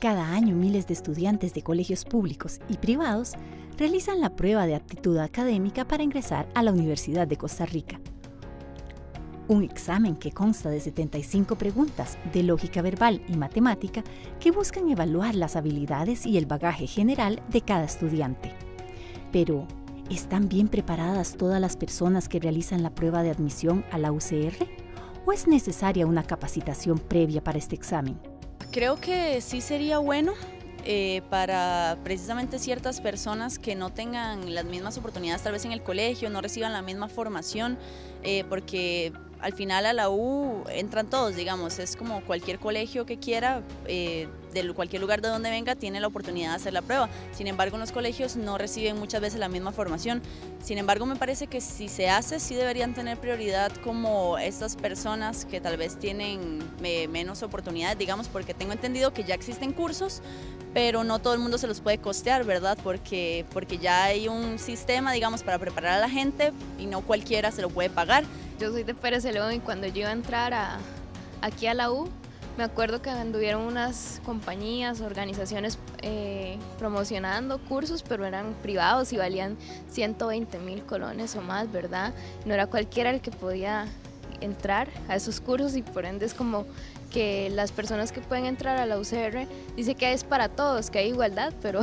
Cada año miles de estudiantes de colegios públicos y privados realizan la prueba de aptitud académica para ingresar a la Universidad de Costa Rica. Un examen que consta de 75 preguntas de lógica verbal y matemática que buscan evaluar las habilidades y el bagaje general de cada estudiante. Pero, ¿están bien preparadas todas las personas que realizan la prueba de admisión a la UCR? ¿O es necesaria una capacitación previa para este examen? Creo que sí sería bueno para precisamente ciertas personas que no tengan las mismas oportunidades tal vez en el colegio, no reciban la misma formación, porque al final a la U entran todos, digamos, es como cualquier colegio que quiera, de cualquier lugar de donde venga, tiene la oportunidad de hacer la prueba. Sin embargo, en los colegios no reciben muchas veces la misma formación. Sin embargo, me parece que si se hace, sí deberían tener prioridad como estas personas que tal vez tienen menos oportunidades, digamos, porque tengo entendido que ya existen cursos, pero no todo el mundo se los puede costear, ¿verdad? Porque ya hay un sistema, digamos, para preparar a la gente y no cualquiera se lo puede pagar. Yo soy de Pérez Celedón y cuando yo iba a entrar aquí a la U, me acuerdo que anduvieron unas compañías, organizaciones promocionando cursos, pero eran privados y valían 120,000 colones o más, ¿verdad? No era cualquiera el que podía entrar a esos cursos y por ende es como que las personas que pueden entrar a la UCR dice que es para todos, que hay igualdad, pero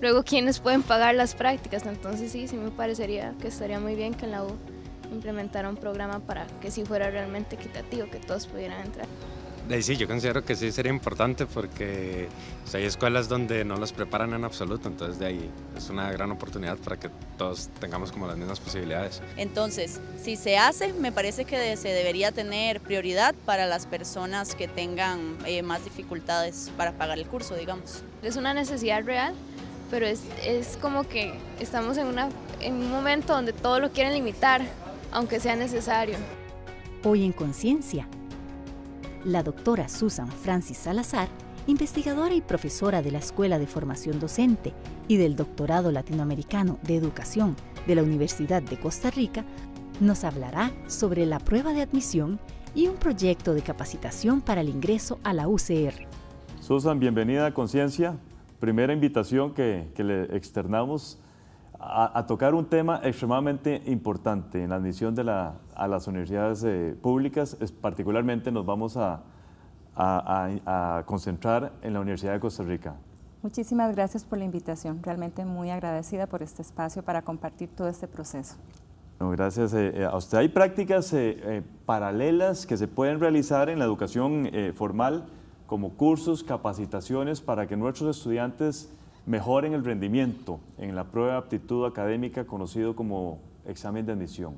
luego ¿quiénes pueden pagar las prácticas? Entonces sí me parecería que estaría muy bien que en la U implementara un programa para que sí fuera realmente equitativo, que todos pudieran entrar. Sí, yo considero que sí sería importante porque hay escuelas donde no los preparan en absoluto, entonces de ahí es una gran oportunidad para que todos tengamos como las mismas posibilidades. Entonces, si se hace, me parece que se debería tener prioridad para las personas que tengan más dificultades para pagar el curso, digamos. Es una necesidad real, pero es como que estamos en un momento donde todo lo quieren limitar, aunque sea necesario. Hoy en Conciencia, la doctora Susan Francis Salazar, investigadora y profesora de la Escuela de Formación Docente y del Doctorado Latinoamericano de Educación de la Universidad de Costa Rica, nos hablará sobre la prueba de admisión y un proyecto de capacitación para el ingreso a la UCR. Susan, bienvenida a Conciencia. Primera invitación que le externamos a tocar un tema extremadamente importante en la admisión a las universidades públicas. Particularmente nos vamos a concentrar en la Universidad de Costa Rica. Muchísimas gracias por la invitación. Realmente muy agradecida por este espacio para compartir todo este proceso. No, gracias a usted. Hay prácticas paralelas que se pueden realizar en la educación formal, como cursos, capacitaciones para que nuestros estudiantes mejoren el rendimiento en la prueba de aptitud académica conocido como examen de admisión.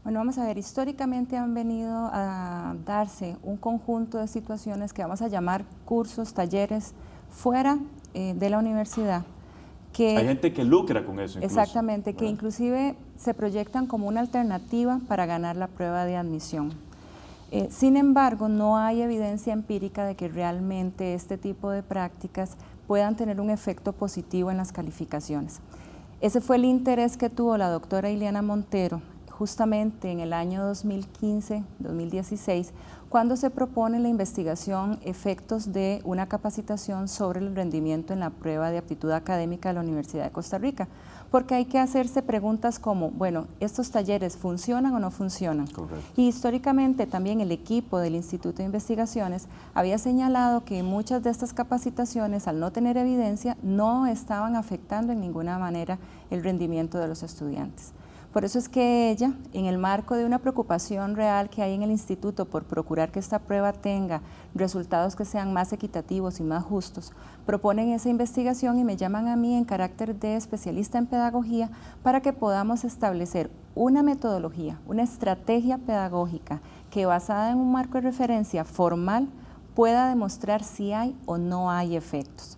Bueno, vamos a ver, históricamente han venido a darse un conjunto de situaciones que vamos a llamar cursos, talleres fuera de la universidad. Hay gente que lucra con eso incluso. Exactamente, que inclusive se proyectan como una alternativa para ganar la prueba de admisión. Sin embargo, no hay evidencia empírica de que realmente este tipo de prácticas puedan tener un efecto positivo en las calificaciones. Ese fue el interés que tuvo la doctora Ileana Montero justamente en el año 2015-2016, cuando se propone la investigación efectos de una capacitación sobre el rendimiento en la prueba de aptitud académica de la Universidad de Costa Rica, porque hay que hacerse preguntas como, bueno, ¿estos talleres funcionan o no funcionan? Correcto. Y históricamente también el equipo del Instituto de Investigaciones había señalado que muchas de estas capacitaciones, al no tener evidencia, no estaban afectando en ninguna manera el rendimiento de los estudiantes. Por eso es que ella, en el marco de una preocupación real que hay en el instituto por procurar que esta prueba tenga resultados que sean más equitativos y más justos, proponen esa investigación y me llaman a mí en carácter de especialista en pedagogía para que podamos establecer una metodología, una estrategia pedagógica que basada en un marco de referencia formal pueda demostrar si hay o no hay efectos.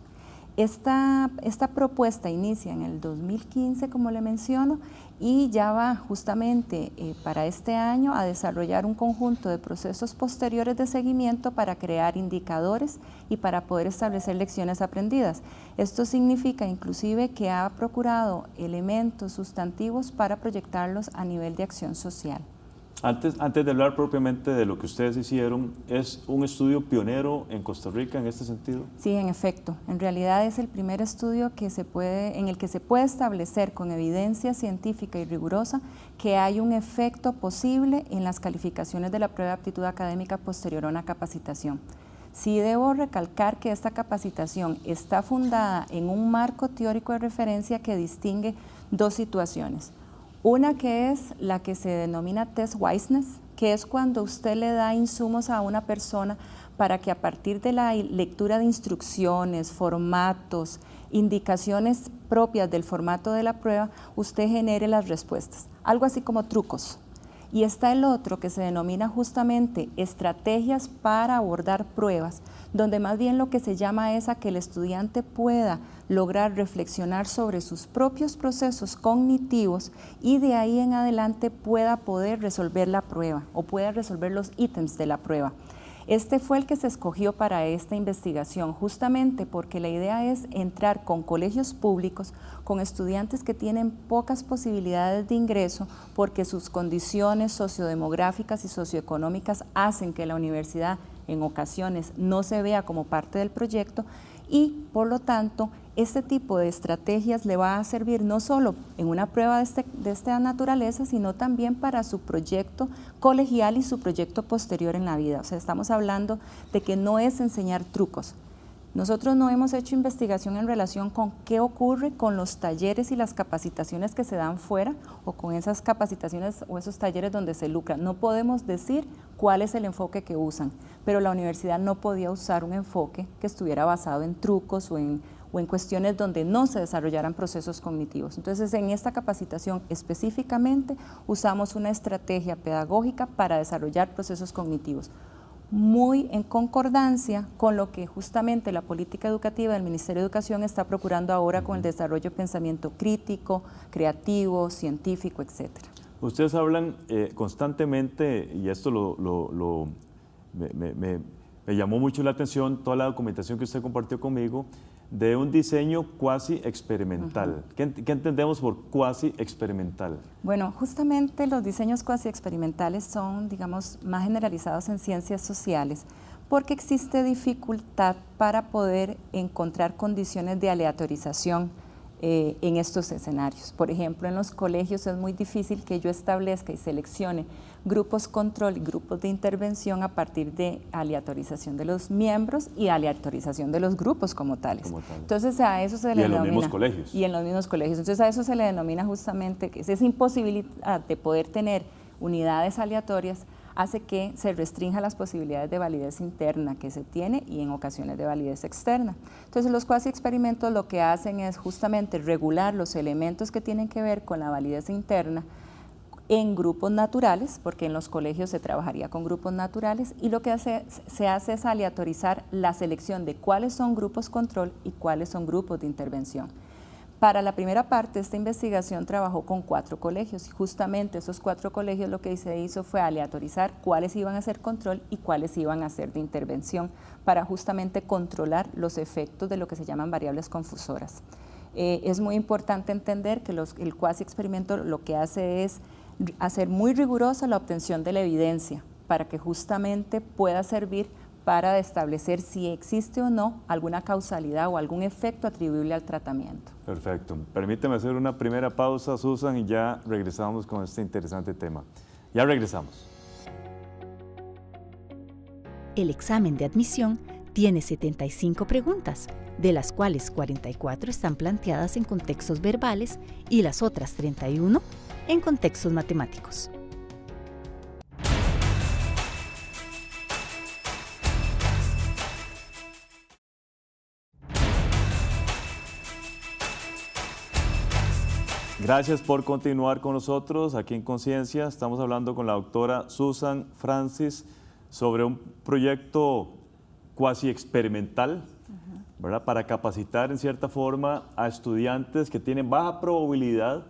Esta propuesta inicia en el 2015, como le menciono, y ya va justamente para este año a desarrollar un conjunto de procesos posteriores de seguimiento para crear indicadores y para poder establecer lecciones aprendidas. Esto significa inclusive que ha procurado elementos sustantivos para proyectarlos a nivel de acción social. Antes de hablar propiamente de lo que ustedes hicieron, ¿es un estudio pionero en Costa Rica en este sentido? Sí, en efecto. En realidad es el primer estudio en el que se puede establecer con evidencia científica y rigurosa que hay un efecto posible en las calificaciones de la prueba de aptitud académica posterior a una capacitación. Sí debo recalcar que esta capacitación está fundada en un marco teórico de referencia que distingue dos situaciones. Una que es la que se denomina test Wiseness, que es cuando usted le da insumos a una persona para que a partir de la lectura de instrucciones, formatos, indicaciones propias del formato de la prueba, usted genere las respuestas, algo así como trucos. Y está el otro que se denomina justamente estrategias para abordar pruebas, donde más bien lo que se llama es a que el estudiante pueda lograr reflexionar sobre sus propios procesos cognitivos y de ahí en adelante pueda poder resolver la prueba o pueda resolver los ítems de la prueba. Este fue el que se escogió para esta investigación, justamente porque la idea es entrar con colegios públicos, con estudiantes que tienen pocas posibilidades de ingreso, porque sus condiciones sociodemográficas y socioeconómicas hacen que la universidad en ocasiones no se vea como parte del proyecto y, por lo tanto, este tipo de estrategias le va a servir no solo en una prueba de esta naturaleza, sino también para su proyecto colegial y su proyecto posterior en la vida. O sea, estamos hablando de que no es enseñar trucos. Nosotros no hemos hecho investigación en relación con qué ocurre con los talleres y las capacitaciones que se dan fuera o con esas capacitaciones o esos talleres donde se lucra. No podemos decir cuál es el enfoque que usan, pero la universidad no podía usar un enfoque que estuviera basado en trucos o en cuestiones donde no se desarrollaran procesos cognitivos. Entonces, en esta capacitación específicamente usamos una estrategia pedagógica para desarrollar procesos cognitivos, muy en concordancia con lo que justamente la política educativa del Ministerio de Educación está procurando ahora con el desarrollo de pensamiento crítico, creativo, científico, etc. Ustedes hablan constantemente, y esto me llamó mucho la atención, toda la documentación que usted compartió conmigo, de un diseño cuasi experimental. ¿Qué entendemos por cuasi experimental? Bueno, justamente los diseños cuasi experimentales son, digamos, más generalizados en ciencias sociales, porque existe dificultad para poder encontrar condiciones de aleatorización en estos escenarios. Por ejemplo, en los colegios es muy difícil que yo establezca y seleccione grupos control y grupos de intervención a partir de aleatorización de los miembros y aleatorización de los grupos como tales. Entonces a eso se le denomina. Y en los mismos colegios. Y en los mismos colegios. Entonces a eso se le denomina justamente que esa imposibilidad de poder tener unidades aleatorias hace que se restrinja las posibilidades de validez interna que se tiene y en ocasiones de validez externa. Entonces los cuasi experimentos lo que hacen es justamente regular los elementos que tienen que ver con la validez interna en grupos naturales, porque en los colegios se trabajaría con grupos naturales, y lo que se hace es aleatorizar la selección de cuáles son grupos control y cuáles son grupos de intervención. Para la primera parte, esta investigación trabajó con 4 colegios y justamente esos 4 colegios lo que se hizo fue aleatorizar cuáles iban a ser control y cuáles iban a ser de intervención para justamente controlar los efectos de lo que se llaman variables confusoras. Es muy importante entender que el cuasi experimento lo que hace es hacer muy rigurosa la obtención de la evidencia para que justamente pueda servir para establecer si existe o no alguna causalidad o algún efecto atribuible al tratamiento. Perfecto. Permíteme hacer una primera pausa, Susan, y ya regresamos con este interesante tema. Ya regresamos. El examen de admisión tiene 75 preguntas, de las cuales 44 están planteadas en contextos verbales y las otras 31 en contextos matemáticos. Gracias por continuar con nosotros aquí en Conciencia. Estamos hablando con la doctora Susan Francis sobre un proyecto cuasi experimental, ¿verdad? Para capacitar en cierta forma a estudiantes que tienen baja probabilidad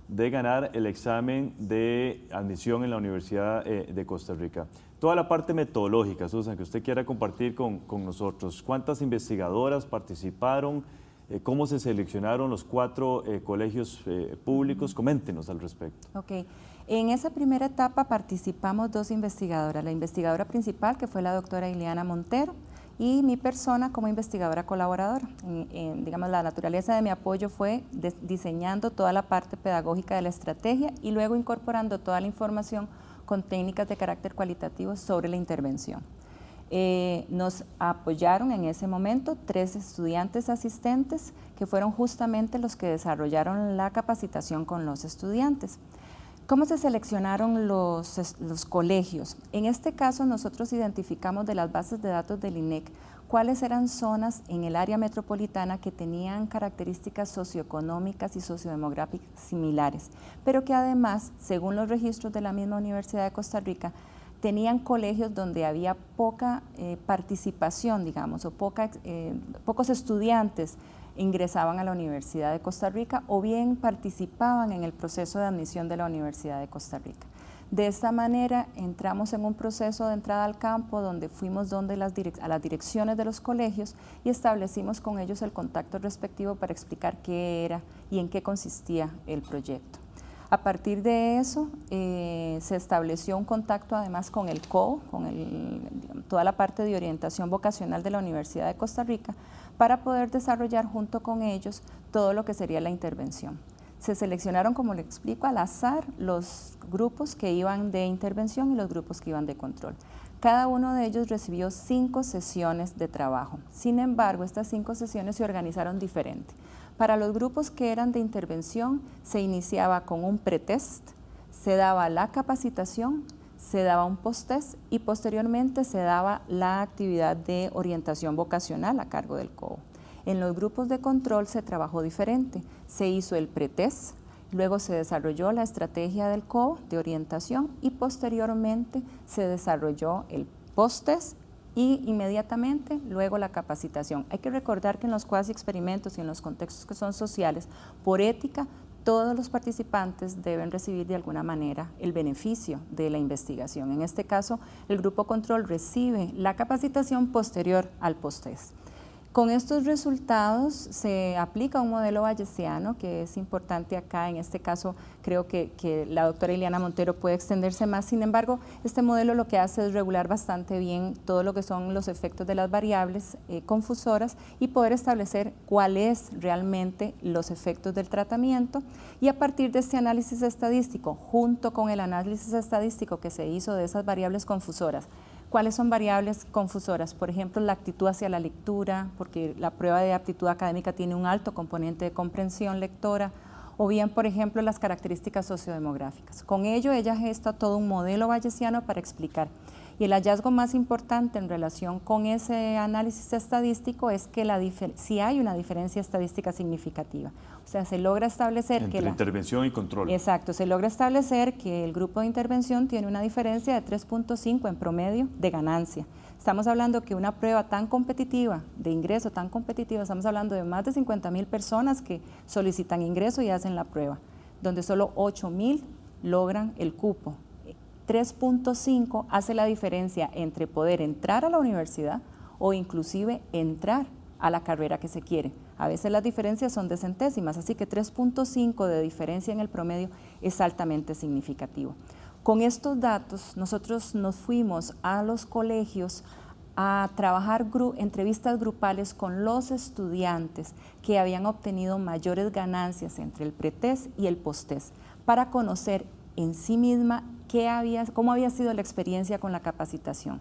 de ganar el examen de admisión en la Universidad de Costa Rica. Toda la parte metodológica, Susan, que usted quiera compartir con nosotros. ¿Cuántas investigadoras participaron? ¿Cómo se seleccionaron los 4 colegios públicos? Coméntenos al respecto. Ok. En esa primera etapa participamos 2 investigadoras, la investigadora principal, que fue la doctora Ileana Montero, y mi persona como investigadora colaboradora. Digamos, la naturaleza de mi apoyo fue diseñando toda la parte pedagógica de la estrategia y luego incorporando toda la información con técnicas de carácter cualitativo sobre la intervención. Nos apoyaron en ese momento 3 estudiantes asistentes que fueron justamente los que desarrollaron la capacitación con los estudiantes. ¿Cómo se seleccionaron los colegios? En este caso nosotros identificamos de las bases de datos del INEC cuáles eran zonas en el área metropolitana que tenían características socioeconómicas y sociodemográficas similares, pero que además, según los registros de la misma Universidad de Costa Rica, tenían colegios donde había poca participación, digamos, o pocos estudiantes ingresaban a la Universidad de Costa Rica o bien participaban en el proceso de admisión de la Universidad de Costa Rica. De esta manera entramos en un proceso de entrada al campo donde fuimos a las direcciones de los colegios y establecimos con ellos el contacto respectivo para explicar qué era y en qué consistía el proyecto. A partir de eso se estableció un contacto además con el COO, con toda la parte de orientación vocacional de la Universidad de Costa Rica, para poder desarrollar junto con ellos todo lo que sería la intervención. Se seleccionaron, como le explico, al azar los grupos que iban de intervención y los grupos que iban de control. Cada uno de ellos recibió 5 sesiones de trabajo. Sin embargo, estas 5 sesiones se organizaron diferente. Para los grupos que eran de intervención se iniciaba con un pretest, se daba la capacitación, se daba un post-test y posteriormente se daba la actividad de orientación vocacional a cargo del COO. En los grupos de control se trabajó diferente, se hizo el pretest, luego se desarrolló la estrategia del COO de orientación y posteriormente se desarrolló el post-test y inmediatamente luego la capacitación. Hay que recordar que en los cuasi experimentos y en los contextos que son sociales, por ética, todos los participantes deben recibir de alguna manera el beneficio de la investigación. En este caso, el grupo control recibe la capacitación posterior al post-test. Con estos resultados se aplica un modelo bayesiano que es importante acá. En este caso creo que la doctora Ileana Montero puede extenderse más. Sin embargo, este modelo lo que hace es regular bastante bien todo lo que son los efectos de las variables confusoras y poder establecer cuáles realmente los efectos del tratamiento, y a partir de este análisis estadístico, junto con el análisis estadístico que se hizo de esas variables confusoras. ¿Cuáles son variables confusoras? Por ejemplo, la actitud hacia la lectura, porque la prueba de aptitud académica tiene un alto componente de comprensión lectora, o bien, por ejemplo, las características sociodemográficas. Con ello, ella gesta todo un modelo bayesiano para explicar. Y el hallazgo más importante en relación con ese análisis estadístico es que sí hay una diferencia estadística significativa. O sea, se logra establecer entre la intervención y control. Exacto, se logra establecer que el grupo de intervención tiene una diferencia de 3.5 en promedio de ganancia. Estamos hablando que una prueba tan competitiva, de ingreso tan competitiva, estamos hablando de más de 50,000 personas que solicitan ingreso y hacen la prueba, donde solo 8,000 logran el cupo. 3.5 hace la diferencia entre poder entrar a la universidad o inclusive entrar a la carrera que se quiere. A veces las diferencias son de centésimas, así que 3.5 de diferencia en el promedio es altamente significativo. Con estos datos nosotros nos fuimos a los colegios a trabajar entrevistas grupales con los estudiantes que habían obtenido mayores ganancias entre el pretest y el posttest para conocer en sí misma cómo había sido la experiencia con la capacitación.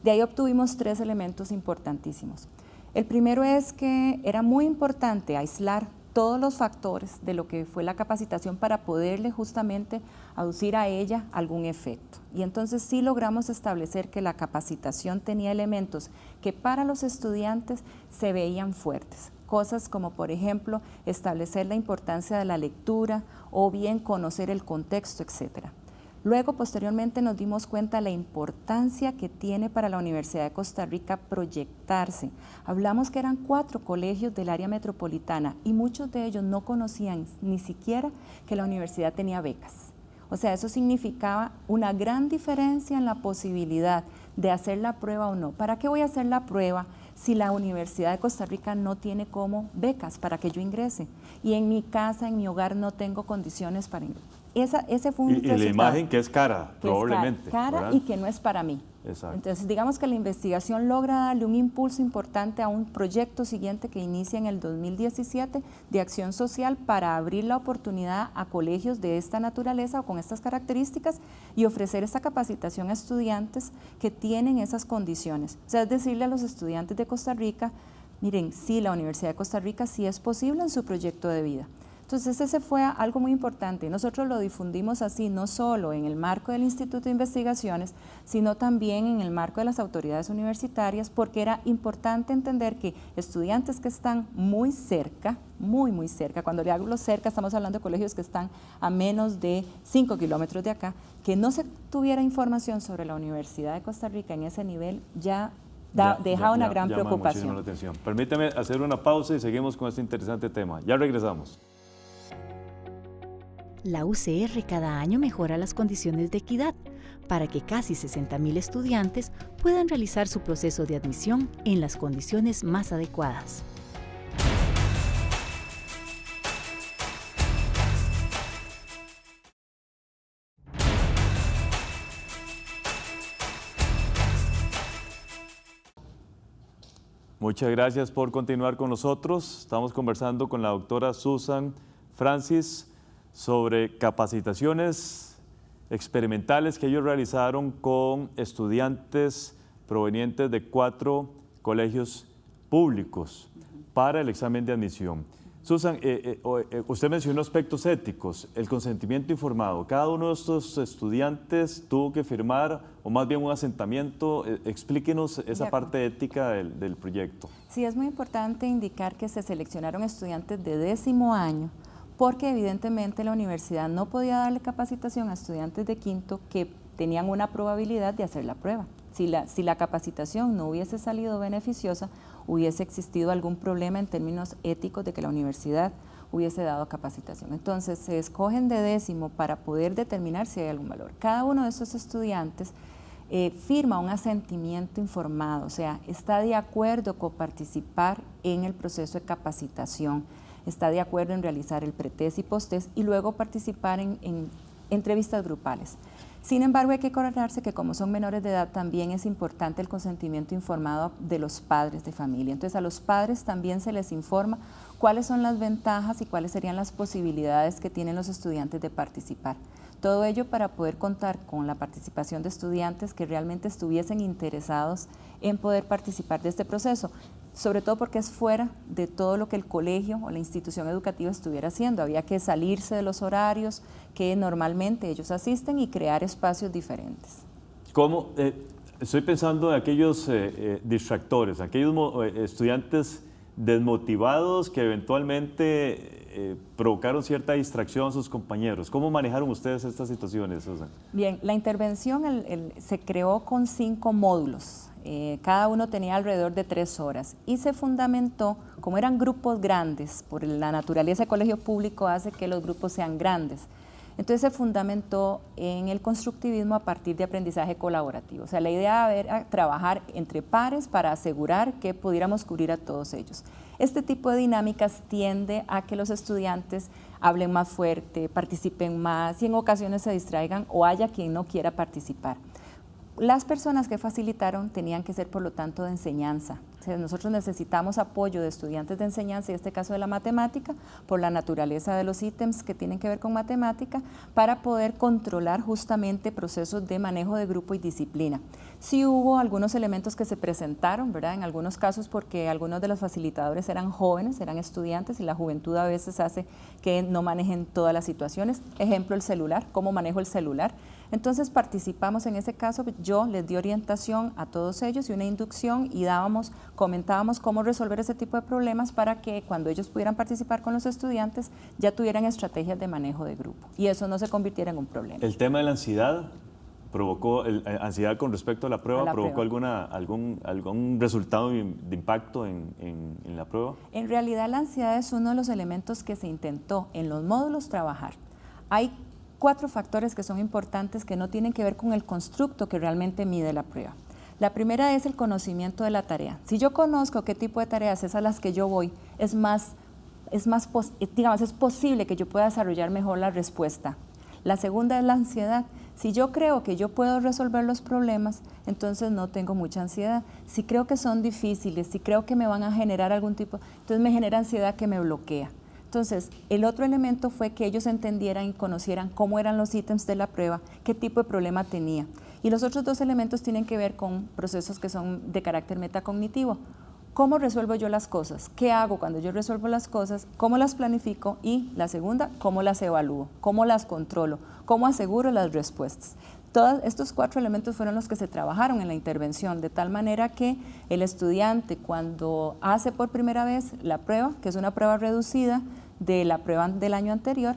De ahí obtuvimos 3 elementos importantísimos. El primero es que era muy importante aislar todos los factores de lo que fue la capacitación para poderle justamente aducir a ella algún efecto. Y entonces sí logramos establecer que la capacitación tenía elementos que para los estudiantes se veían fuertes. Cosas como, por ejemplo, establecer la importancia de la lectura o bien conocer el contexto, etc. Luego, posteriormente, nos dimos cuenta de la importancia que tiene para la Universidad de Costa Rica proyectarse. Hablamos que eran 4 colegios del área metropolitana y muchos de ellos no conocían ni siquiera que la universidad tenía becas. O sea, eso significaba una gran diferencia en la posibilidad de hacer la prueba o no. ¿Para qué voy a hacer la prueba si la Universidad de Costa Rica no tiene como becas para que yo ingrese? Y en mi casa, en mi hogar, no tengo condiciones para ingresar. ese fue un Y resultado. la imagen que es cara, Que probablemente. es cara ¿verdad? y que no es para mí. Exacto. Entonces, digamos que la investigación logra darle un impulso importante a un proyecto siguiente que inicia en el 2017 de acción social para abrir la oportunidad a colegios de esta naturaleza o con estas características y ofrecer esta capacitación a estudiantes que tienen esas condiciones. O sea, es decirle a los estudiantes de Costa Rica, miren, sí, la Universidad de Costa Rica sí es posible en su proyecto de vida. Entonces ese fue algo muy importante. Nosotros lo difundimos así, no solo en el marco del Instituto de Investigaciones, sino también en el marco de las autoridades universitarias, porque era importante entender que estudiantes que están muy cerca, muy cerca, cuando le hablo cerca estamos hablando de colegios que están a menos de 5 kilómetros de acá, que no se tuviera información sobre la Universidad de Costa Rica en ese nivel ya deja una gran preocupación. Llama muchísimo la atención. Permítame hacer una pausa y seguimos con este interesante tema. Ya regresamos. La UCR cada año mejora las condiciones de equidad para que casi 60.000 estudiantes puedan realizar su proceso de admisión en las condiciones más adecuadas. Muchas gracias por continuar con nosotros. Estamos conversando con la doctora Susan Francis sobre capacitaciones experimentales que ellos realizaron con estudiantes provenientes de 4 colegios públicos para el examen de admisión. Susan, usted mencionó aspectos éticos, el consentimiento informado. Cada uno de estos estudiantes tuvo que firmar, o más bien un asentamiento. Explíquenos esa parte ética del proyecto. Sí, es muy importante indicar que se seleccionaron estudiantes de 10º año, porque evidentemente la universidad no podía darle capacitación a estudiantes de 5º que tenían una probabilidad de hacer la prueba. Si la capacitación no hubiese salido beneficiosa, hubiese existido algún problema en términos éticos de que la universidad hubiese dado capacitación. Entonces se escogen de 10º para poder determinar si hay algún valor. Cada uno de estos estudiantes firma un asentimiento informado, o sea, está de acuerdo con participar en el proceso de capacitación, está de acuerdo en realizar el pretest y posttest y luego participar en entrevistas grupales. Sin embargo, hay que acordarse que como son menores de edad, también es importante el consentimiento informado de los padres de familia. Entonces, a los padres también se les informa cuáles son las ventajas y cuáles serían las posibilidades que tienen los estudiantes de participar. Todo ello para poder contar con la participación de estudiantes que realmente estuviesen interesados en poder participar de este proceso, sobre todo porque es fuera de todo lo que el colegio o la institución educativa estuviera haciendo. Había que salirse de los horarios que normalmente ellos asisten y crear espacios diferentes. ¿Cómo? Estoy pensando en aquellos distractores, aquellos estudiantes desmotivados que eventualmente provocaron cierta distracción a sus compañeros. ¿Cómo manejaron ustedes estas situaciones, Susan? Bien, la intervención se creó con 5 módulos. Cada uno tenía alrededor de 3 horas y se fundamentó, como eran grupos grandes, por la naturaleza del colegio público hace que los grupos sean grandes. Entonces se fundamentó en el constructivismo a partir de aprendizaje colaborativo. O sea, la idea era trabajar entre pares para asegurar que pudiéramos cubrir a todos ellos. Este tipo de dinámicas tiende a que los estudiantes hablen más fuerte, participen más y en ocasiones se distraigan o haya quien no quiera participar. Las personas que facilitaron tenían que ser, por lo tanto, de enseñanza. O sea, nosotros necesitamos apoyo de estudiantes de enseñanza, en este caso de la matemática, por la naturaleza de los ítems que tienen que ver con matemática, para poder controlar justamente procesos de manejo de grupo y disciplina. Sí hubo algunos elementos que se presentaron, ¿verdad? En algunos casos porque algunos de los facilitadores eran jóvenes, eran estudiantes y la juventud a veces hace que no manejen todas las situaciones. Ejemplo, el celular, cómo manejo el celular. Entonces participamos en ese caso, yo les di orientación a todos ellos y una inducción y comentábamos cómo resolver ese tipo de problemas para que cuando ellos pudieran participar con los estudiantes ya tuvieran estrategias de manejo de grupo y eso no se convirtiera en un problema. ¿El tema de la ansiedad provocó, ansiedad con respecto a la prueba, provocó algún resultado de impacto en la prueba? En realidad la ansiedad es uno de los elementos que se intentó en los módulos trabajar. Hay 4 factores que son importantes que no tienen que ver con el constructo que realmente mide la prueba. La primera es el conocimiento de la tarea. Si yo conozco qué tipo de tareas es a las que yo voy, es posible que yo pueda desarrollar mejor la respuesta. La segunda es la ansiedad. Si yo creo que yo puedo resolver los problemas, entonces no tengo mucha ansiedad. Si creo que son difíciles, si creo que me van a generar algún tipo, entonces me genera ansiedad que me bloquea. Entonces, el otro elemento fue que ellos entendieran y conocieran cómo eran los ítems de la prueba, qué tipo de problema tenía. Y los otros dos elementos tienen que ver con procesos que son de carácter metacognitivo. ¿Cómo resuelvo yo las cosas? ¿Qué hago cuando yo resuelvo las cosas? ¿Cómo las planifico? Y la segunda, ¿cómo las evalúo? ¿Cómo las controlo? ¿Cómo aseguro las respuestas? Todos estos 4 elementos fueron los que se trabajaron en la intervención, de tal manera que el estudiante, cuando hace por primera vez la prueba, que es una prueba reducida de la prueba del año anterior,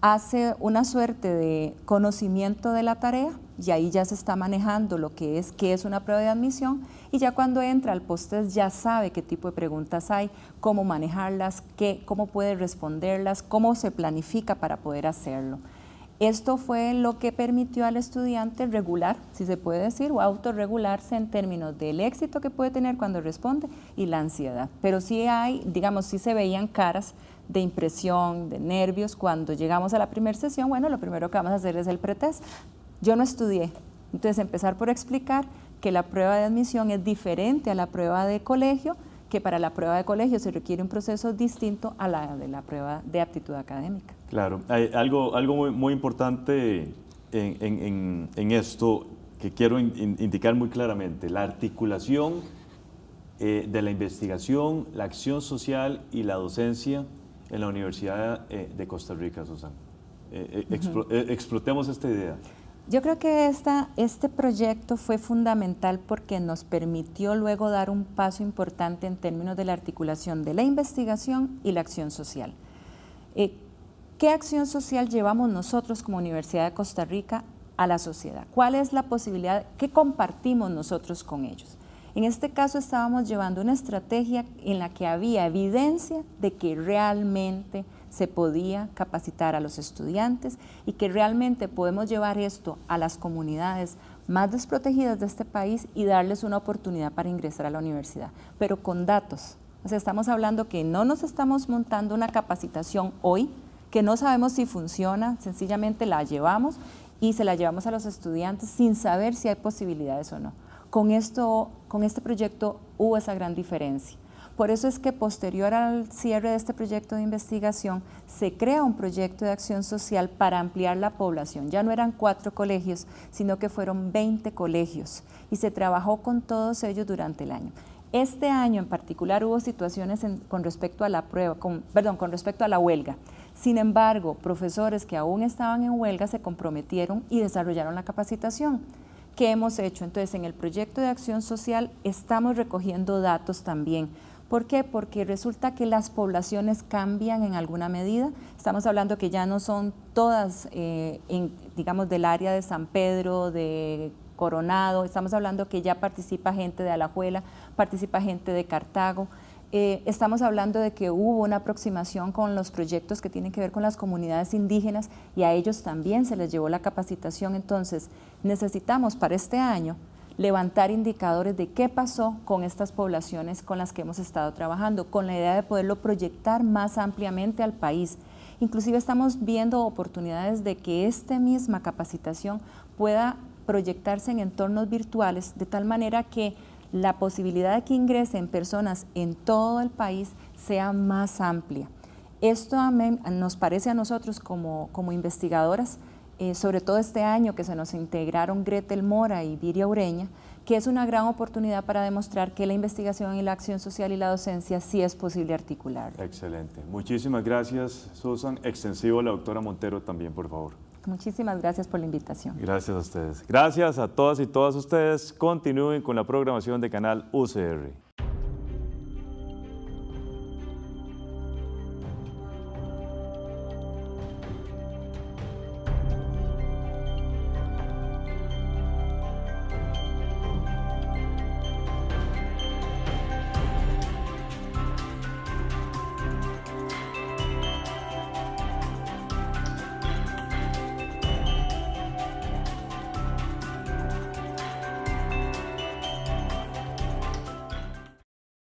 hace una suerte de conocimiento de la tarea y ahí ya se está manejando lo que es una prueba de admisión, y ya cuando entra al post-test ya sabe qué tipo de preguntas hay, cómo manejarlas, cómo puede responderlas, cómo se planifica para poder hacerlo. Esto fue lo que permitió al estudiante regular, si se puede decir, o autorregularse en términos del éxito que puede tener cuando responde y la ansiedad. Pero sí hay, digamos, sí se veían caras de impresión, de nervios. Cuando llegamos a la primera sesión, bueno, lo primero que vamos a hacer es el pretest. Yo no estudié, entonces empezar por explicar que la prueba de admisión es diferente a la prueba de colegio, que para la prueba de colegio se requiere un proceso distinto a la de la prueba de aptitud académica. Claro, hay algo muy importante en esto que quiero indicar muy claramente: la articulación de la investigación, la acción social y la docencia en la Universidad de Costa Rica, Susana. Explotemos esta idea. Yo creo que este proyecto fue fundamental porque nos permitió luego dar un paso importante en términos de la articulación de la investigación y la acción social. ¿Qué acción social llevamos nosotros como Universidad de Costa Rica a la sociedad? ¿Cuál es la posibilidad? ¿Qué compartimos nosotros con ellos? En este caso estábamos llevando una estrategia en la que había evidencia de que realmente se podía capacitar a los estudiantes y que realmente podemos llevar esto a las comunidades más desprotegidas de este país y darles una oportunidad para ingresar a la universidad, pero con datos. O sea, estamos hablando que no nos estamos montando una capacitación hoy, que no sabemos si funciona, sencillamente la llevamos y se la llevamos a los estudiantes sin saber si hay posibilidades o no. Con este proyecto hubo esa gran diferencia. Por eso es que posterior al cierre de este proyecto de investigación se crea un proyecto de acción social para ampliar la población. Ya no eran 4 colegios, sino que fueron 20 colegios y se trabajó con todos ellos durante el año. Este año en particular hubo situaciones con respecto a la prueba, con respecto a la huelga. Sin embargo, profesores que aún estaban en huelga se comprometieron y desarrollaron la capacitación. ¿Qué hemos hecho? Entonces, en el proyecto de acción social estamos recogiendo datos también. ¿Por qué? Porque resulta que las poblaciones cambian en alguna medida. Estamos hablando que ya no son todas, digamos, del área de San Pedro, de Coronado. Estamos hablando que ya participa gente de Alajuela, participa gente de Cartago. Estamos hablando de que hubo una aproximación con los proyectos que tienen que ver con las comunidades indígenas y a ellos también se les llevó la capacitación. Entonces, necesitamos para este año levantar indicadores de qué pasó con estas poblaciones con las que hemos estado trabajando, con la idea de poderlo proyectar más ampliamente al país. Inclusive estamos viendo oportunidades de que esta misma capacitación pueda proyectarse en entornos virtuales, de tal manera que la posibilidad de que ingresen personas en todo el país sea más amplia. Esto nos parece a nosotros como investigadoras, sobre todo este año que se nos integraron Gretel Mora y Viria Ureña, que es una gran oportunidad para demostrar que la investigación y la acción social y la docencia sí es posible articular. Excelente. Muchísimas gracias, Susan. Extensivo a la doctora Montero también, por favor. Muchísimas gracias por la invitación. Gracias a ustedes. Gracias a todas y todas ustedes. Continúen con la programación de Canal UCR.